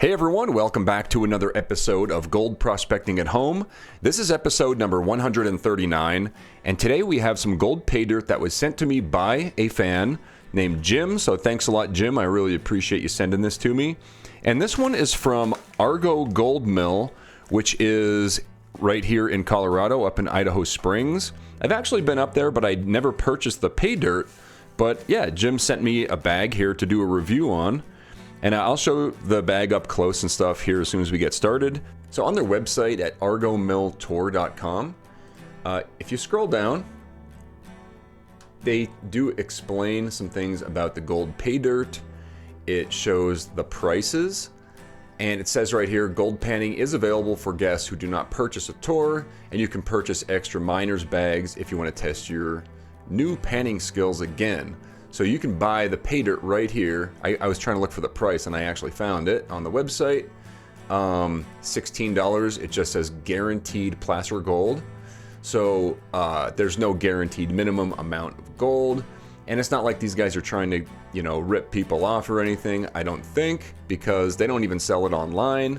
Hey everyone, welcome back to another episode of Gold Prospecting at Home. This is episode number 139, and today we have some gold pay dirt that was sent to me by a fan named Jim, so thanks a lot, Jim. I really appreciate you sending this to me. And this one is from Argo Gold Mill, which is right here in Colorado, up in Idaho Springs. I've actually been up there, but I never purchased the pay dirt. But yeah, Jim sent me a bag here to do a review on. And I'll show the bag up close and stuff here as soon as we get started. So on their website at argomilltour.com, if you scroll down, they do explain some things about the gold pay dirt. It shows the prices, and it says right here, gold panning is available for guests who do not purchase a tour, and you can purchase extra miner's bags if you want to test your new panning skills again. So you can buy the pay dirt right here. I was trying to look for the price and I actually found it on the website. $16. It just says guaranteed placer gold. So there's no guaranteed minimum amount of gold. And it's not like these guys are trying to, rip people off or anything. I don't think, because they don't even sell it online.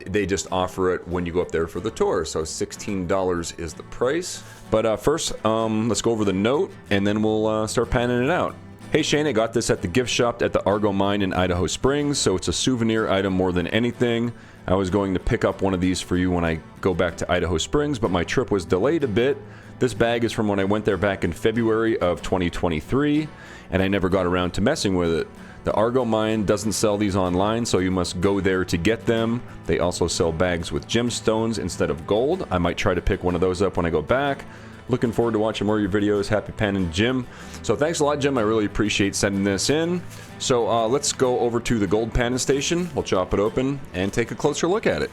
They just offer it when you go up there for the tour. So $16 is the price. But first, let's go over the note, and then we'll start panning it out. Hey Shane, I got this at the gift shop at the Argo mine in Idaho Springs, so it's a souvenir item more than anything. I was going to pick up one of these for you when I go back to Idaho Springs, but my trip was delayed a bit. This bag is from when I went there back in February of 2023, and I never got around to messing with it. The Argo mine doesn't sell these online, so you must go there to get them. They also sell bags with gemstones instead of gold. I might try to pick one of those up when I go back. Looking forward to watching more of your videos. Happy panning, Jim. So thanks a lot, Jim. I really appreciate sending this in. So let's go over to the gold panning station. We'll chop it open and take a closer look at it.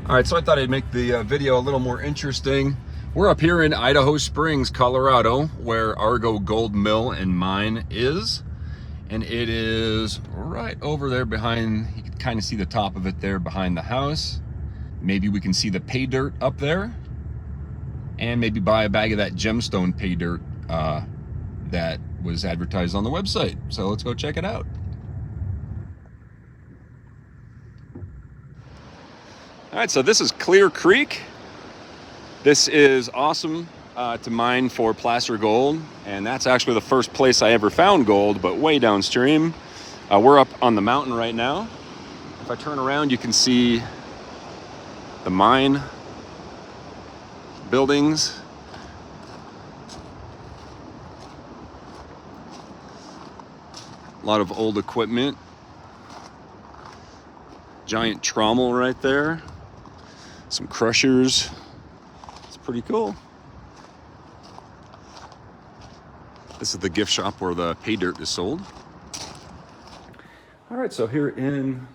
All right, so I thought I'd make the video a little more interesting. We're up here in Idaho Springs, Colorado, where Argo Gold Mill and Mine is. And it is right over there behind, you can kind of see the top of it there behind the house. Maybe we can see the pay dirt up there. And maybe buy a bag of that gemstone pay dirt that was advertised on the website. So let's go check it out. All right, so this is Clear Creek. This is awesome to mine for placer gold, and that's actually the first place I ever found gold, but way downstream. We're up on the mountain right now. If I turn around, you can see the mine buildings. A lot of old equipment. Giant trommel right there. Some crushers. Pretty cool. This is the gift shop where the pay dirt is sold. All right, so here in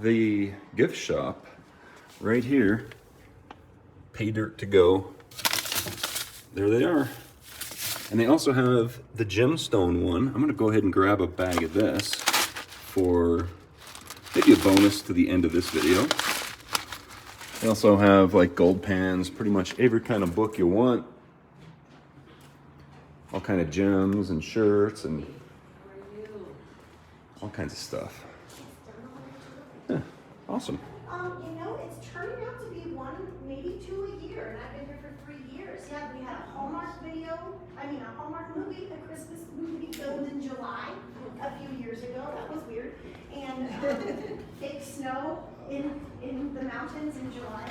the gift shop, right here, pay dirt to go. There they are. And they also have the gemstone one. I'm gonna go ahead and grab a bag of this for maybe a bonus to the end of this video. They also have like gold pans, pretty much every kind of book you want. All kind of gems and shirts and all kinds of stuff. Yeah, awesome. It's turning out to be one, maybe two a year, and I've been here for 3 years. Yeah, we had a Hallmark movie, a Christmas movie filmed in July a few years ago. That was weird. And fake snow in the mountains in July.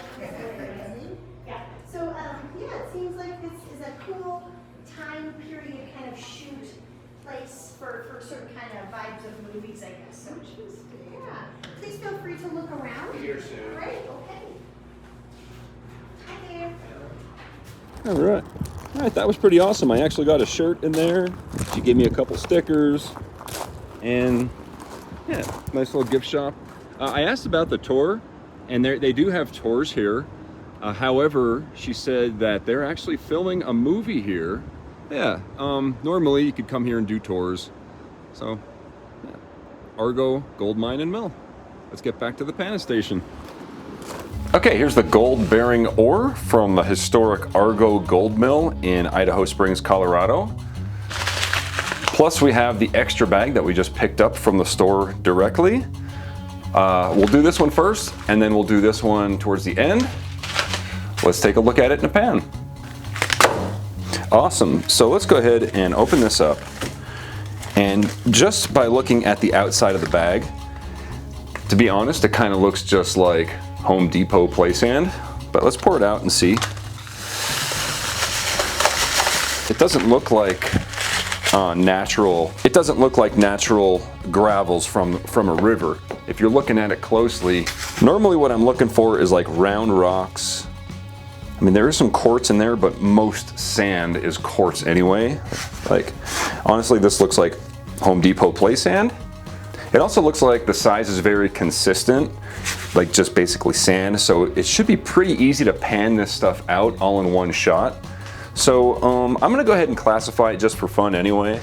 Yeah. So it seems like this is a cool time period kind of shoot place for certain kind of vibes of movies, I guess. So yeah. Please feel free to look around. Here soon. Great. Okay. Hi there. All right, that was pretty awesome. I actually got a shirt in there. She gave me a couple stickers, and yeah, nice little gift shop. I asked about the tour, and they do have tours here. However, she said that they're actually filming a movie here. Yeah, normally you could come here and do tours. So, yeah. Argo Gold Mine and Mill. Let's get back to the panning station. Okay, here's the gold-bearing ore from the historic Argo Gold Mill in Idaho Springs, Colorado. Plus we have the extra bag that we just picked up from the store directly. We'll do this one first, and then we'll do this one towards the end. Let's take a look at it in a pan. Awesome, so let's go ahead and open this up. And just by looking at the outside of the bag, to be honest, it kind of looks just like Home Depot play sand, but let's pour it out and see. It doesn't look like natural gravels from a river. If you're looking at it closely, normally what I'm looking for is like round rocks. I mean, there is some quartz in there, but most sand is quartz anyway. Like, honestly, this looks like Home Depot play sand. It also looks like the size is very consistent, like just basically sand. So it should be pretty easy to pan this stuff out all in one shot. So I'm gonna go ahead and classify it just for fun anyway.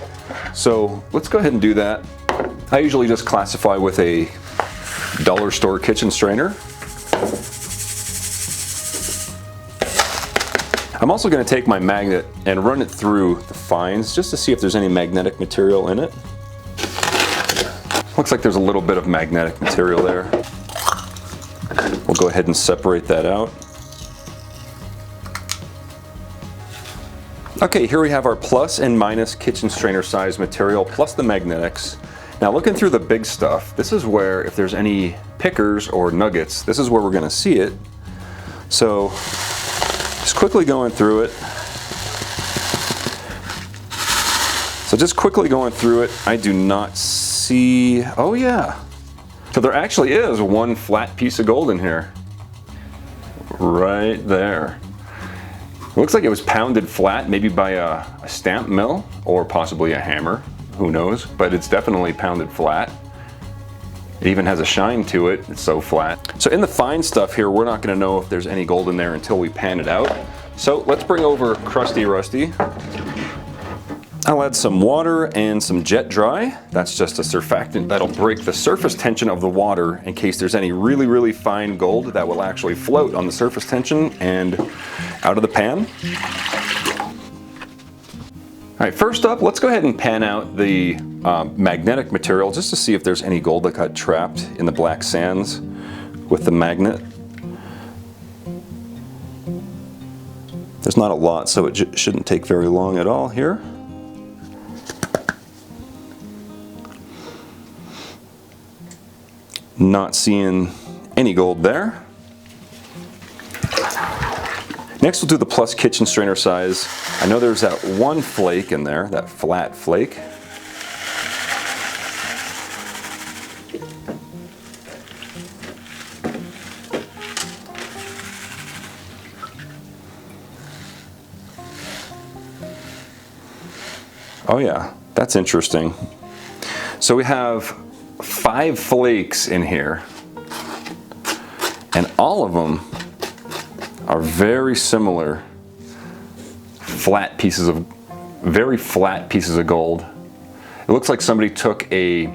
So let's go ahead and do that. I usually just classify with a dollar store kitchen strainer. I'm also going to take my magnet and run it through the fines just to see if there's any magnetic material in it. Looks like there's a little bit of magnetic material there. We'll go ahead and separate that out. Okay, here we have our plus and minus kitchen strainer size material plus the magnetics. Now looking through the big stuff, this is where if there's any pickers or nuggets, this is where we're going to see it. So just quickly going through it. So just quickly going through it, I do not see, oh yeah. So there actually is one flat piece of gold in here. Right there. It looks like it was pounded flat, maybe by a stamp mill or possibly a hammer, who knows, but it's definitely pounded flat. It even has a shine to it, it's so flat. So in the fine stuff here, we're not gonna know if there's any gold in there until we pan it out. So let's bring over Crusty Rusty. I'll add some water and some Jet Dry. That's just a surfactant that'll break the surface tension of the water in case there's any really, really fine gold that will actually float on the surface tension and out of the pan. All right, first up, let's go ahead and pan out the magnetic material just to see if there's any gold that got trapped in the black sands with the magnet. There's not a lot, so it shouldn't take very long at all here. Not seeing any gold there. Next we'll do the plus kitchen strainer size. I know there's that one flake in there, that flat flake. Oh yeah, that's interesting. So we have 5 flakes in here, and all of them are very similar very flat pieces of gold. It looks like somebody took a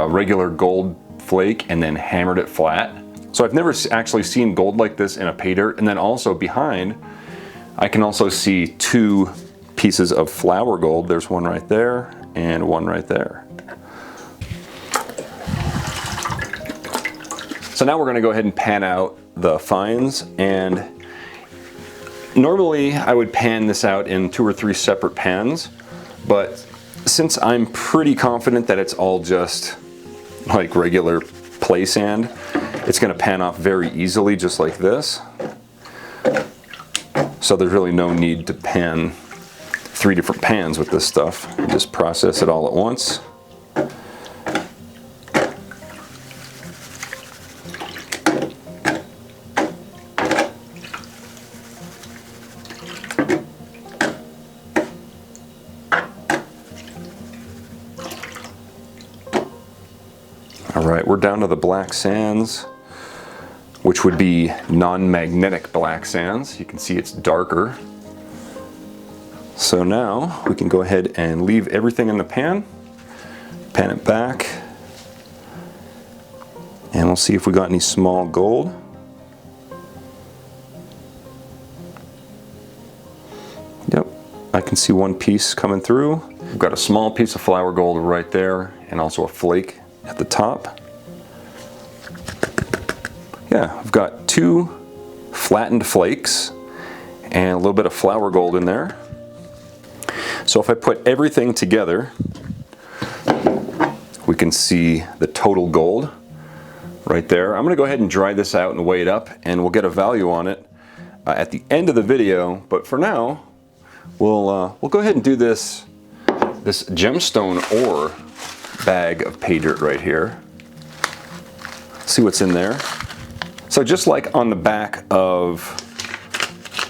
regular gold flake and then hammered it flat. So I've never actually seen gold like this in a pay dirt. And then also behind, I can also see 2 pieces of flour gold. There's one right there and one right there. So now we're going to go ahead and pan out the fines, and normally I would pan this out in 2 or 3 separate pans, but since I'm pretty confident that it's all just like regular play sand, it's going to pan off very easily just like this. So there's really no need to pan 3 different pans with this stuff. Just process it all at once. Alright, we're down to the black sands, which would be non-magnetic black sands. You can see it's darker. So now we can go ahead and leave everything in the pan it back, and we'll see if we got any small gold. Yep, I can see one piece coming through. We've got a small piece of flour gold right there, and also a flake at the top. Yeah, I've got 2 flattened flakes and a little bit of flour gold in there. So if I put everything together, we can see the total gold right there. I'm going to go ahead and dry this out and weigh it up, and we'll get a value on it at the end of the video. But for now, we'll go ahead and do this gemstone ore bag of pay dirt right here. See what's in there. So just like on the back of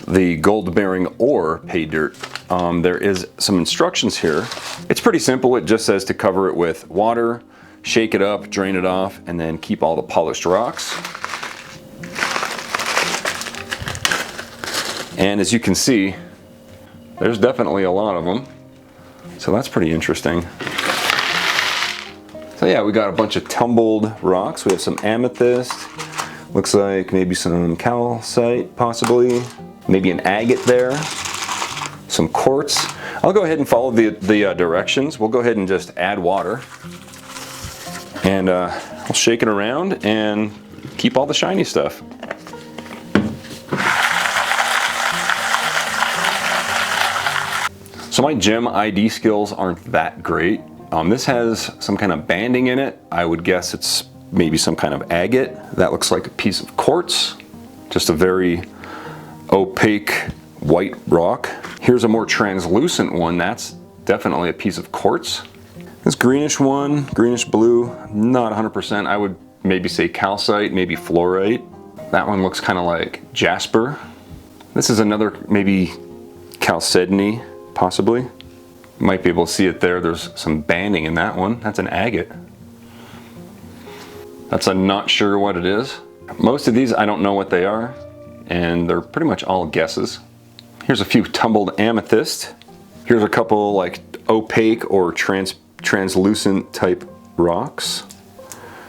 the gold bearing ore pay dirt, there is some instructions here. It's pretty simple. It just says to cover it with water, shake it up, drain it off, and then keep all the polished rocks. And as you can see, there's definitely a lot of them. So that's pretty interesting. So yeah, we got a bunch of tumbled rocks. We have some amethyst. Looks like maybe some calcite, possibly. Maybe an agate there. Some quartz. I'll go ahead and follow the directions. We'll go ahead and just add water. And I'll shake it around and keep all the shiny stuff. So my gem ID skills aren't that great. This has some kind of banding in it. I would guess it's maybe some kind of agate. That looks like a piece of quartz. Just a very opaque white rock. Here's a more translucent one. That's definitely a piece of quartz. This greenish one, greenish blue, not 100%. I would maybe say calcite, maybe fluorite. That one looks kind of like jasper. This is another maybe chalcedony, possibly. You might be able to see it there. There's some banding in that one. That's an agate. That's I'm not sure what it is. Most of these I don't know what they are, and they're pretty much all guesses. Here's a few tumbled amethyst. Here's a couple like opaque or translucent type rocks.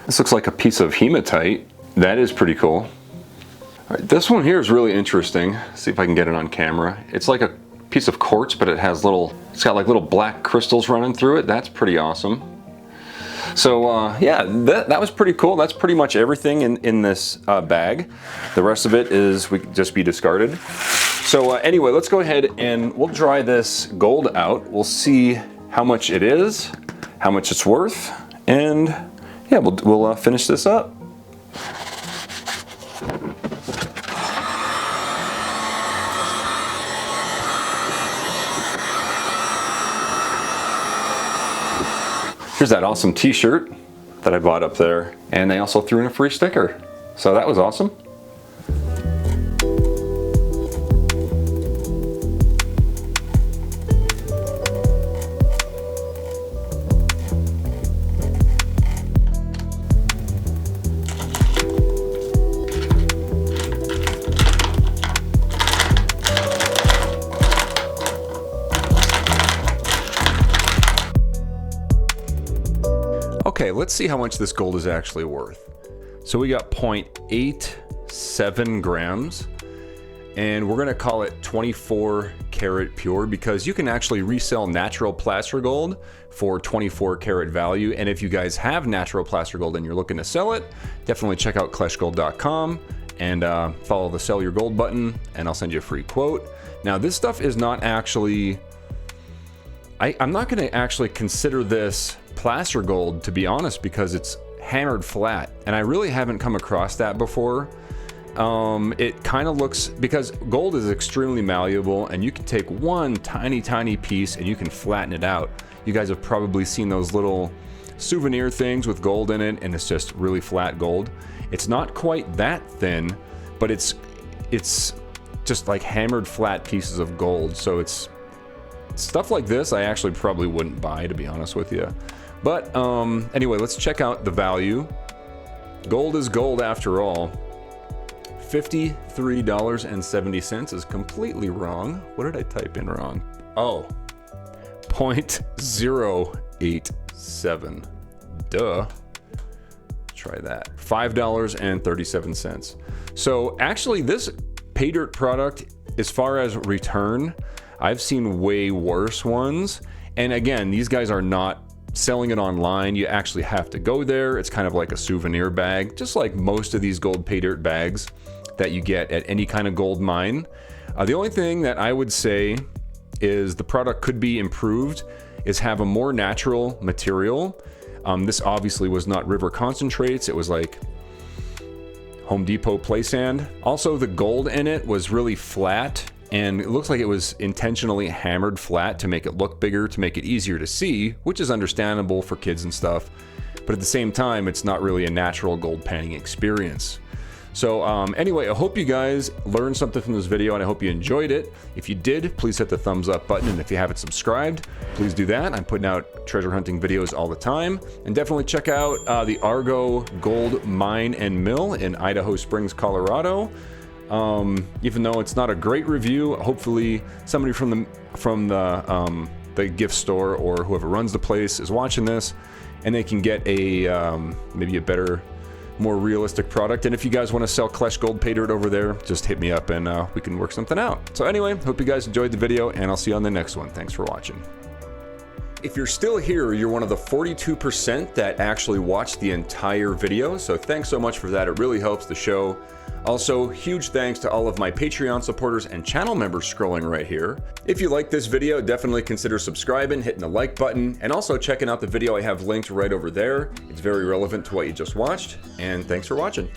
This looks like a piece of hematite. That is pretty cool. All right, this one here is really interesting. Let's see if I can get it on camera. It's like a piece of quartz, but it's got like little black crystals running through it. That's pretty awesome. So yeah, that was pretty cool. That's pretty much everything in this bag. The rest of it we could just be discarded. So anyway, let's go ahead and we'll dry this gold out. We'll see how much it is, how much it's worth, and yeah, we'll finish this up. Here's that awesome t-shirt that I bought up there, and they also threw in a free sticker. So that was awesome. Okay, let's see how much this gold is actually worth. So we got 0.87 grams, and we're gonna call it 24 karat pure because you can actually resell natural placer gold for 24 karat value. And if you guys have natural placer gold and you're looking to sell it, definitely check out kleshgold.com and follow the sell your gold button, and I'll send you a free quote. Now this stuff is not actually, I'm not gonna actually consider this placer gold, to be honest, because it's hammered flat, and I really haven't come across that before. It kind of looks, because gold is extremely malleable, and you can take one tiny piece and you can flatten it out. You guys have probably seen those little souvenir things with gold in it, and it's just really flat gold. It's not quite that thin, but it's just like hammered flat pieces of gold. So it's stuff like this I actually probably wouldn't buy, to be honest with you. But anyway, let's check out the value. Gold is gold after all. $53.70 is completely wrong. What did I type in wrong? Oh, 0.087. Duh. Try that. $5.37. So actually this Paydirt product, as far as return, I've seen way worse ones. And again, these guys are not selling it online. You actually have to go there. It's kind of like a souvenir bag, just like most of these gold pay dirt bags that you get at any kind of gold mine. The only thing that I would say is the product could be improved is have a more natural material. This obviously was not river concentrates. It was like Home Depot play sand. Also, the gold in it was really flat, and it looks like it was intentionally hammered flat to make it look bigger, to make it easier to see, which is understandable for kids and stuff. But at the same time, it's not really a natural gold panning experience. So anyway, I hope you guys learned something from this video, and I hope you enjoyed it. If you did, please hit the thumbs up button, and if you haven't subscribed, please do that. I'm putting out treasure hunting videos all the time. And definitely check out the Argo Gold Mine and Mill in Idaho Springs, Colorado. Even though it's not a great review, hopefully somebody from the gift store or whoever runs the place is watching this, and they can get a maybe a better, more realistic product. And if you guys want to sell Klesh gold pay dirt over there, just hit me up and we can work something out. So anyway, hope you guys enjoyed the video, and I'll see you on the next one. Thanks for watching. If you're still here, you're one of the 42% that actually watched the entire video, so thanks so much for that. It really helps the show. Also, huge thanks to all of my Patreon supporters and channel members scrolling right here. If you like this video, definitely consider subscribing, hitting the like button, and also checking out the video I have linked right over there. It's very relevant to what you just watched, and thanks for watching.